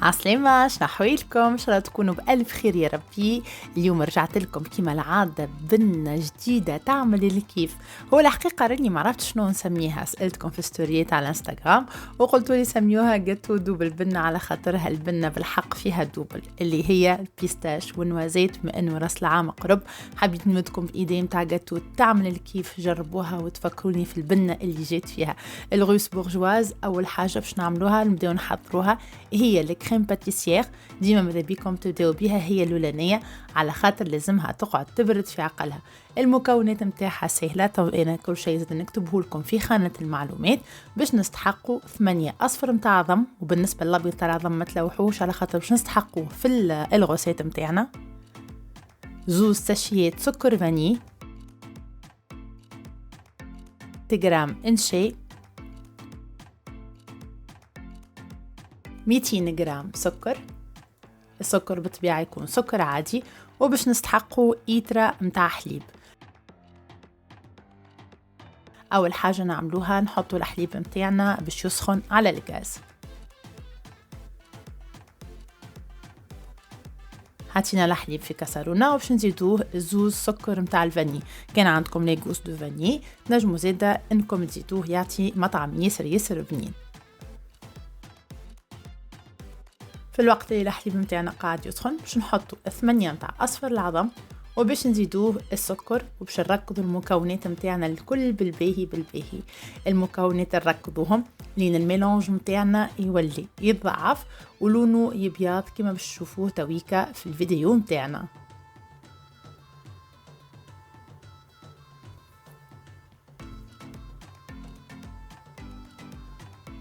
عسلامة، شنو حوالكم؟ ان شاء الله تكونوا بألف خير يا ربي. اليوم رجعت لكم كيما العادة بنة جديدة تعمل الكيف. هو الحقيقة راني ما عرفت شنو نسميها، سألتكم في ستوريات على انستغرام وقلتوا لي سميوها جاتو دوبل بنة، على خاطرها البنة بالحق فيها دوبل اللي هي البيستاش والنوازيت. بما انه راس العام قرب حبيت نمدكم بإيدي متاع جاتو تعمل الكيف، جربوها وتفكروني في البنة اللي جيت فيها. الغوس بورجواز أول حاجة باش نعملوها نبداو نحضروها هي الكريم باتيسيير. ديما ماذا بيكم تبداو بها هي الأولانية، على خاطر لازمها تقعد تبرد في عقلها. المكونات متاعها سهلة، انا كل شيء زاد نكتبه لكم في خانة المعلومات. باش نستحقوا 8 أصفر متاع ضم، وبالنسبة للأبيض تاع ضم ما تلوحوش على خاطر باش نستحقوا في الغوسات متاعنا. 2 ساشيات سكر فاني، جرام انشي، 200 جرام سكر. السكر بالطبيعة يكون سكر عادي. وباش نستحقوا إيترا متاع حليب. أول حاجة نعملوها نحطوا الحليب متاعنا باش يسخن على الغاز. حطينا الحليب في كاسرونة وباش نزيدوه 2 سكر متاع الفاني. كان عندكم لي غوس دو فاني نجموا زاده انكم تزيدوه، يعطي مطعم ياسر بنين. في الوقت اللي الحليب متاعنا قاعد يسخن باش نحطوا 8 متاع اصفر العظم، وباش نزيدوه السكر، وباش نركضوا المكونات متاعنا الكل بالباهي. المكونات نركضوهم لين الميلانج متاعنا يولي يتضاعف ولونه يبيض كما باش تشوفوه تويكا في الفيديو متاعنا.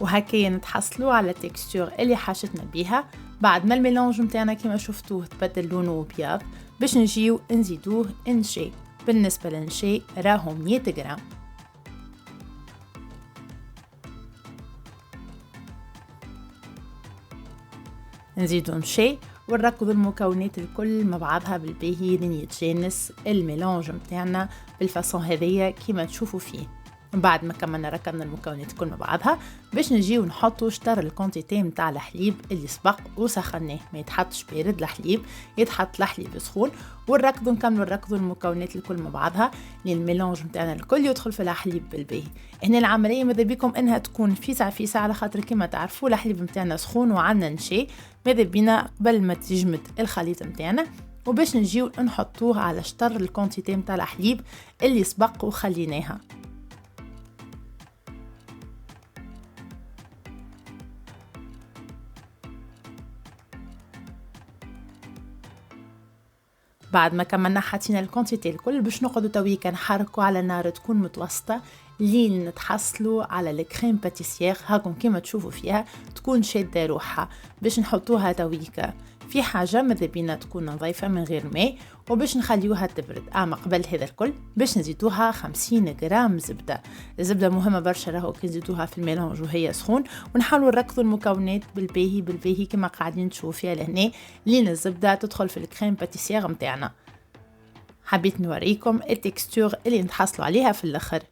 وهكذا نتحصلوا على تكستور اللي حاجتنا بيها. بعد ما الميلانج متاعنا كما شفتوه تبدل لونه ابيض، باش نجيو نزيدوه انشي. بالنسبه للنشي راهو 100 غرام. نزيدو نشي ونركض المكونات الكل مع بعضها بالباهي لين يتجانس الميلانج متاعنا بالفاصون هذيا كما تشوفوا فيه. بعد ما كملنا ركبنا المكونات الكل مع بعضها، باش نجيو نحطوا شطر الكونتيتي متاع الحليب اللي سبق وسخناه. ما يتحطش بارد الحليب، يتحط الحليب سخون. ونركضوا نكملوا نركضوا المكونات الكل مع بعضها لين الميلانج متاعنا الكل يدخل في الحليب بالباهي. هنا العمليه ماذا بيكم انها تكون فيسع على خاطر كما تعرفوا الحليب متاعنا سخون وعندنا نشي. ماذا بينا قبل ما تجمد الخليط متاعنا وباش نجيو نحطوه على شطر الكونتيتي متاع الحليب اللي سبق وخليناها. بعد ما كملنا حطينا الكونتيتي الكل باش نقعدوا تويكا نحركوا على نار تكون متوسطه لين نتحصلوا على الكريم باتيسيير. هاكم كما تشوفوا فيها تكون شاده روحها. باش نحطوها تويكا في حاجه ماذا بينا تكون نظيفه من غير ماء، وباش نخليوها تبرد. قبل هذا الكل باش نزيدوها 50 غرام زبده. الزبده مهمه برشا، راهو كي نزيدوها في الميلانج وهي سخون، ونحاولوا نركضوا المكونات بالباهي كما قاعدين تشوفوا فيها لهنا لين الزبده تدخل في الكريم باتيسيير متاعنا. حبيت نوريكم التكستور اللي نتحصلوا عليها في الاخر.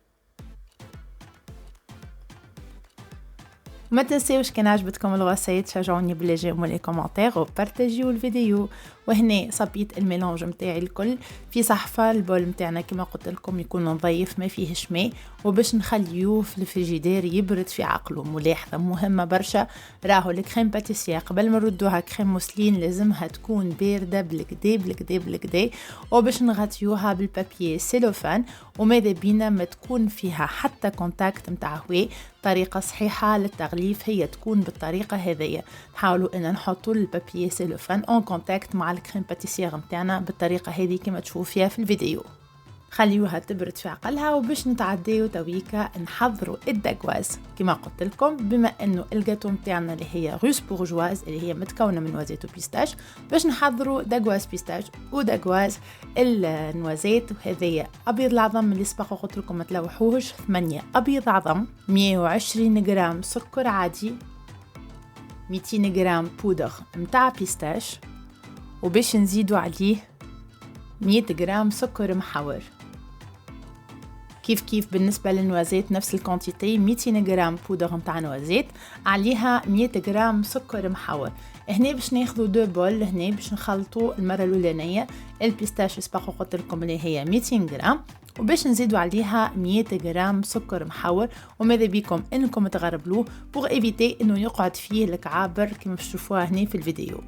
ما تنسيوش كان عجبتكم الوصفات شجعوني بالجيم ولي كومنتير وبارتاجيو الفيديو. وهنا صبيت الميلانج متاعي الكل في صحفه. البول متاعنا كما قلت لكم يكون نظيف ما فيهش ماء، وباش نخليوه في الفريجيدير يبرد في عقله. ملاحظه مهمه برشا، راهو الكريم باتيسيير قبل ما نردوها كريم موسلين لازمها تكون بارده بالكدا وباش نغطيوها بالبابيي سيلوفان. وماذا بينا ما تكون فيها حتى كونتاكت متاع هواء. طريقه صحيحه للتغليف هي تكون بالطريقه هذيا. نحاولوا ان نحطوا البابيي سيلوفان اون كونتاكت مع الكريم باتيسيير متاعنا بالطريقه هذه كما تشوفوا فيها في الفيديو. خليوها تبرد في عقلها وباش نتعديو تويكا نحضروا الداغواز. كما قلت لكم بما انه الجاتو متاعنا اللي هي روس بورجواز اللي هي متكونه من نوازيت وبيستاش، باش نحضروا داغواز بيستاش وداغواز النوازيت. وهذه ابيض العظم اللي سبق قلت لكم ما تلوحوهش، 8 ابيض عظم، 120 غرام سكر عادي، 200 غرام بودر متاع بيستاش، وباش نزيدوا عليه 100 غرام سكر محور. كيف بالنسبة للنوازيت نفس الكونتيتي، 200 غرام بودر متاع نوازيت عليها 100 غرام سكر محور. هنا باش ناخذوا دو بول، هنا باش نخلطوا المره الاولانيه البيستاش سباق قلت لكم اللي هي 200 غرام، وباش نزيدوا عليها 100 غرام سكر محور، وماذا بيكم انكم تغربلوه بوغ ايفيتي انه يقعد فيه الكعابر كما باش تشوفوها هنا في الفيديو.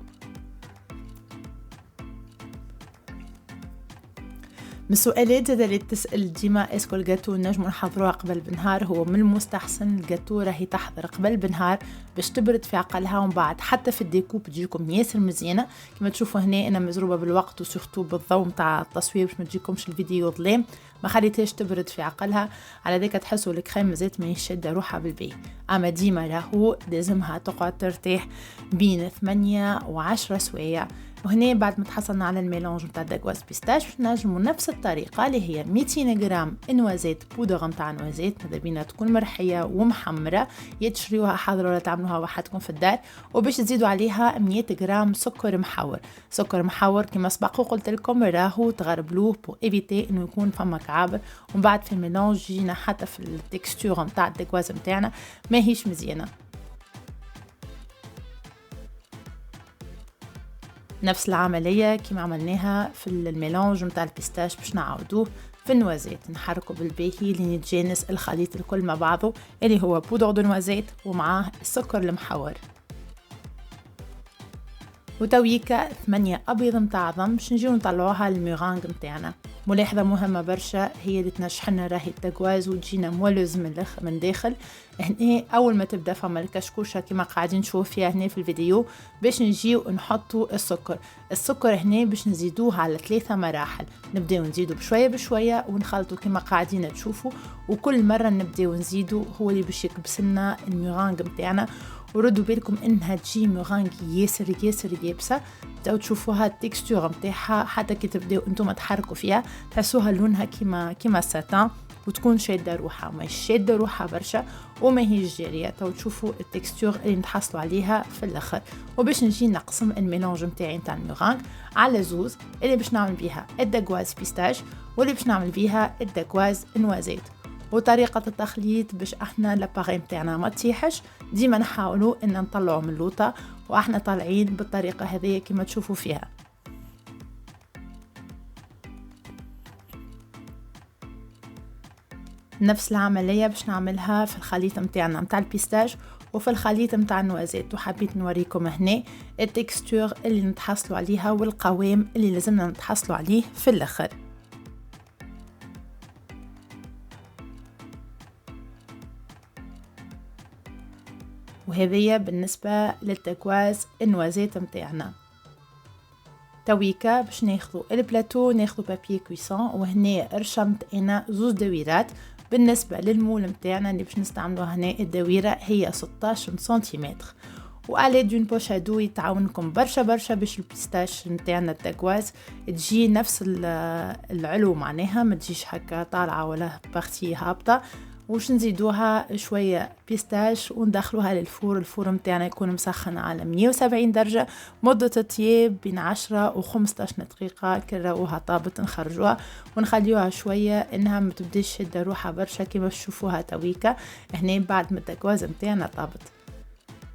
من السؤالات اللي تسأل ديما اسكو الجاتو نجمو نحضروها قبل بنهار، هو من المستحسن الجاتو راهي تحضر قبل بنهار باش تبرد في عقلها، ومن بعد حتى في الديكوب تجيكم ياسر مزيانه. كما تشوفوا هنا انا مزروبه بالوقت وسورتو بالضوء نتاع التصوير باش ما تجيكمش الفيديو ظلام، ما خليتهاش تبرد في عقلها، على ذاك تحسوا الكريم مازالت ما يشد روحها بالبي. اما ديما راهو لازمها تقعد ترتاح بين 8 و10 سوايع. وهنا بعد ما تحصلنا على الميلانج نتاع داكواز بيستاش نجموا نفس الطريقه اللي هي 200 غرام نوازيت بودره نتاع نوازيت، ماذا بينا تكون مرحيه ومحمره، يتشريوها حاضره ولا تعملوها وحدكم في الدار، وباش تزيدوا عليها 100 غرام سكر محور. سكر محور كما سبق قلت لكم راهو تغربلوه بو ايفيتي انه يكون فما كعابر، ومن بعد في الميلانج جينا حتى في التكستور نتاع الداكواز نتاعنا ماهيش مزيانه. نفس العملية كما عملناها في الميلانج متاع البيستاش باش نعاودوه في النوازيت، نحركه بالباهي لنتجانس الخليط الكل مع بعضه اللي هو بودر دو نوازيت ومعاه السكر المحور. وتويكا 8 ابيض متاع ضم باش نجيو نطلعوها للميرانغ نتاعنا. ملاحظه مهمه برشا هي اللي تنجحنا راهي التكواز وتجينا مولز من داخل. هنا اول ما تبدا فما الكشكوشه كما قاعدين نشوف فيها هنا في الفيديو باش نجيو نحطوا السكر هنا باش نزيدوه على 3 مراحل، نبداو نزيدو بشويه بشويه ونخلطوا كما قاعدين تشوفوا، وكل مره نبداو نزيدو هو اللي باش يكبس لنا الميرانغ نتاعنا. وردوا بالكم انها تجي ميرانغ ياسر ياسر يابسه، تاو تشوفوها التكستور نتاعها حتى كي تبداو انتم تحركوا فيها تحسوها لونها كيما الساتان، وتكون شاده روحها ما شاده روحها برشا وما هي جاريه. تاو تشوفوا التكستور اللي نتحصلوا عليها في الاخر. وباش نجي نقسم الميلانج نتاعي نتاع الميرانغ على زوز، اللي باش نعمل بيها الداكواز بيستاش واللي باش نعمل بيها الداكواز نوازيت. وطريقة التخليط باش احنا لاباغي نتاعنا ما تسيحش، ديما نحاولوا ان نطلعوا من اللوطة واحنا طالعين بالطريقة هذه كما تشوفوا فيها. نفس العملية باش نعملها في الخليط نتاعنا نتاع البيستاج وفي الخليط نتاع النوازيت. وحبيت نوريكم هنا التكستور اللي نتحصلوا عليها والقوام اللي لازمنا نتحصلوا عليه في الاخر. وهذه بالنسبة للتكواز النوازيت متاعنا. تويكا باش ناخذوا البلاتو، ناخذوا بابي كويسون، وهنا رشمت انا زوز دويرات. بالنسبة للمول متاعنا اللي باش نستعملوها هنا الدويرة هي 16 سنتيمتر، وعلى دون بوش هادو يتعاونكم برشا باش البيستاش نتاعنا التكواز تجي نفس العلو، معناها ما تجيش هكا طالعة ولا بارتي هابطة. وش نزيدوها شوية بيستاش وندخلوها للفور. الفور متاعنا يكون مسخن على 170 درجة مدة الطياب بين 10 و 15 دقيقة. كراوها طابت نخرجوها ونخليوها شوية انها ما تبديش شدة روحها برشا كما تشوفوها تويكا. هنا بعد ما التكواز متاعنا طابت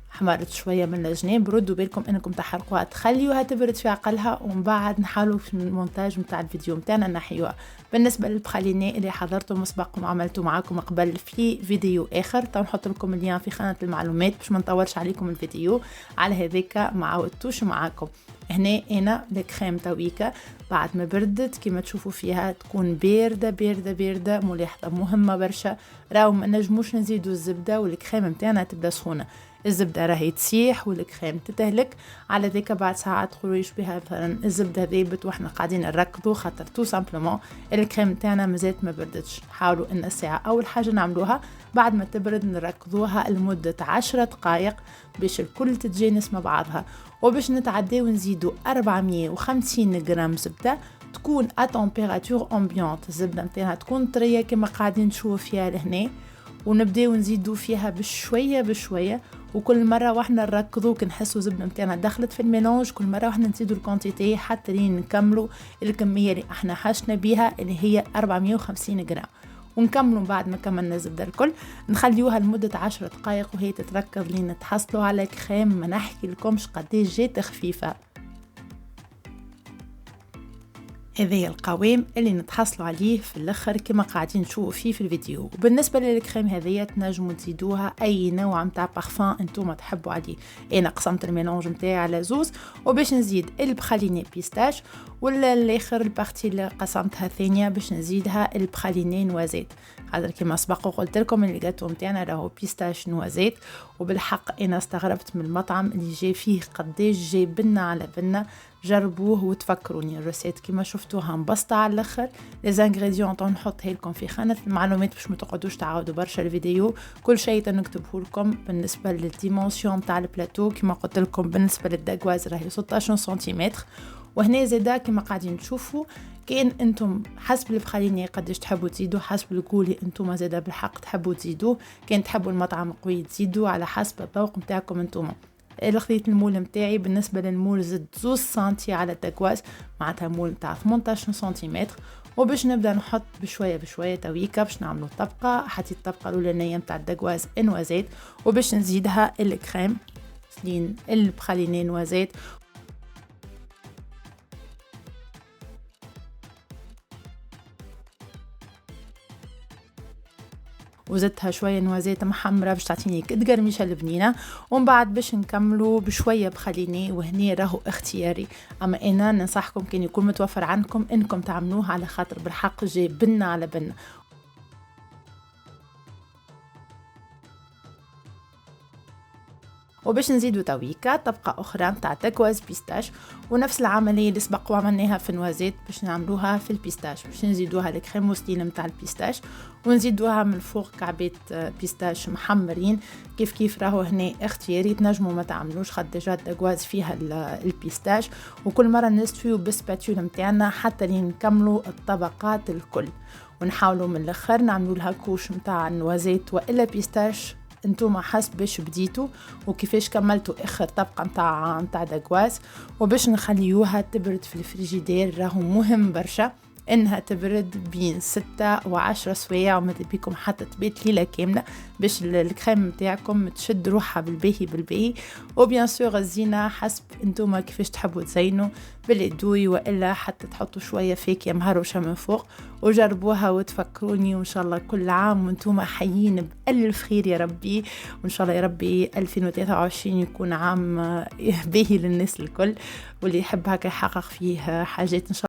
حمرت شويه من الجناب، ردوا بالكم انكم تحرقوها تخليوها تبرد في عقلها، ومن بعد نحاولوا في المونتاج نتاع الفيديو نتاعنا نحيوها. بالنسبه للبخاليني اللي حضرته مسبق وعملته معاكم قبل في فيديو اخر، تو نحط لكم اللين في خانه المعلومات باش ما نطولش عليكم الفيديو، على هذيك ما عاودتوش معاكم. هنا انا الكريم تويكا بعد ما بردت كما تشوفوا فيها تكون بارده بارده بارده. ملاحظه مهمه برشا، راهو ما نجموش نزيدوا الزبده والكريم نتاعنا تبدا سخونه، الزبده راهي تسيح والكريم تتهلك. على ذيك بعد ساعات تقولوا يشبه مثلا الزبده ذيبت واحنا قاعدين نركضوا، خاطر تو سامبلومون الكريم تاعنا مازالت ما بردتش. حاولوا ان الساعه اول حاجه نعملوها بعد ما تبرد نركضوها لمده 10 دقائق باش الكل تتجانس مع بعضها. وباش نتعداو نزيدوا 450 غرام زبده تكون ا تمبيراتور امبيونت. الزبده نتاعها تكون طريه كما قاعدين نشوفوا فيها لهنا، ونبداو نزيدوا فيها بشويه بشويه. وكل مره واحنا نركضوا كنحسوا الزبده نتاعنا دخلت في الميلانج، كل مره واحنا نزيدوا الكونتيتي حتى لين نكملوا الكميه اللي احنا حاجنا بيها اللي هي 450 غرام. ونكملوا بعد ما كملنا الزبدة الكل نخليوها لمدة 10 دقائق وهي تتركز لين تحصلوا على كريم ما نحكي لكمش قديش جات خفيفة. هذا القوام اللي نتحصلوا عليه في الاخر كما قاعدين نشوفوا فيه في الفيديو. وبالنسبه للكريم هذيا تنجموا تزيدوها اي نوع نتاع بارفان انتم تحبوا عليه. انا قسمت الميلونج نتاعي على زوز وباش نزيد البخاليني بيستاش، ولا الاخر البارتي اللي قسمتها ثانيه باش نزيدها البخاليني نوازيت. خاطر كما سبق وقلت لكم اللي جاتو نتاعنا راهو بيستاش نوازيت، وبالحق انا استغربت من المطعم اللي جاي فيه قداش جاي بنه على بنه. جربوه وتفكروني. الرسيت كما شفتوها مبسطة على الاخر. لي زانغريديون نحطها لكم في خانة المعلومات باش ما تقعدوش تعاودوا برشا الفيديو. كل شيء تنكتبه لكم. بالنسبة للديمونسيون تاع البلاتو كما قلت لكم بالنسبة للدقواز راهي 16 سنتيمتر. وهنا زادا كما قاعدين تشوفوا كاين انتم حسب البخاليني قداش تحبوا تزيدوا، حسب الكولي انتم زادا بالحق تحبوا تزيدوا. كان تحبوا المطعم قوي تزيدوا على حسب الذوق نتاعكم انتم. خذيت المول نتاعي بالنسبه للمول زدت 2 سنتي على الدكواز، معناتها مول نتاع 18 سنتيمتر. وباش نبدا نحط بشويه بشويه تويكا باش نعملوا طبقه. حطيت الطبقه الاولانيه نتاع الدكواز نوازيت، وباش نزيدها الكريم سلين البخاليني نوازيت. وزدتها شويه نوازيت محمره باش تعطيني كد قرمشه البنينه. ومن بعد باش نكملوا بشويه بخليني، وهني راهو اختياري. اما انا ننصحكم كان يكون متوفر عندكم انكم تعملوه على خاطر بالحق جاي بنه على بنه. وباش نزيدو تويكا طبقة أخرى نتاع تكواز بيستاش، ونفس العملية اللي سبق وعملناها في النوازيت باش نعملوها في البيستاش. باش نزيدوها الكريم موسلين نتاع البيستاش ونزيدوها من الفوق كعبات بيستاش محمرين. كيف كيف راهو هنا اختياري، تنجموا ما تعملوش خاطر ديجا الدكواز فيها البيستاش. وكل مرة نستويو بالسباتيول نتاعنا حتى لين نكملوا الطبقات الكل، ونحاولوا من الاخر نعملوا لها كوش نتاع النوازيت والا بيستاش انتوما حسب باش بديتوا وكيفاش كملتوا اخر طبقه نتاع دكواز. وباش نخليوها تبرد في الفريجيدير. راهو مهم برشا انها تبرد بين 6 و10 سوايع، وماذا بيكم حتى تبات ليله كامله باش الكريم نتاعكم تشد روحها بالباهي بالباهي. وبيان سور الزينه حسب انتوما كيفاش تحبوا تزينوا بالادوي، والا حتى تحطوا شويه فاكهه مهروشه من فوق. وجربوها وتفكروني، وان شاء الله كل عام وانتوما حيين بألف خير يا ربي. وان شاء الله يا ربي 2023 يكون عام باهي للناس الكل، واللي يحب هكا يحقق فيه حاجات ان شاء الله.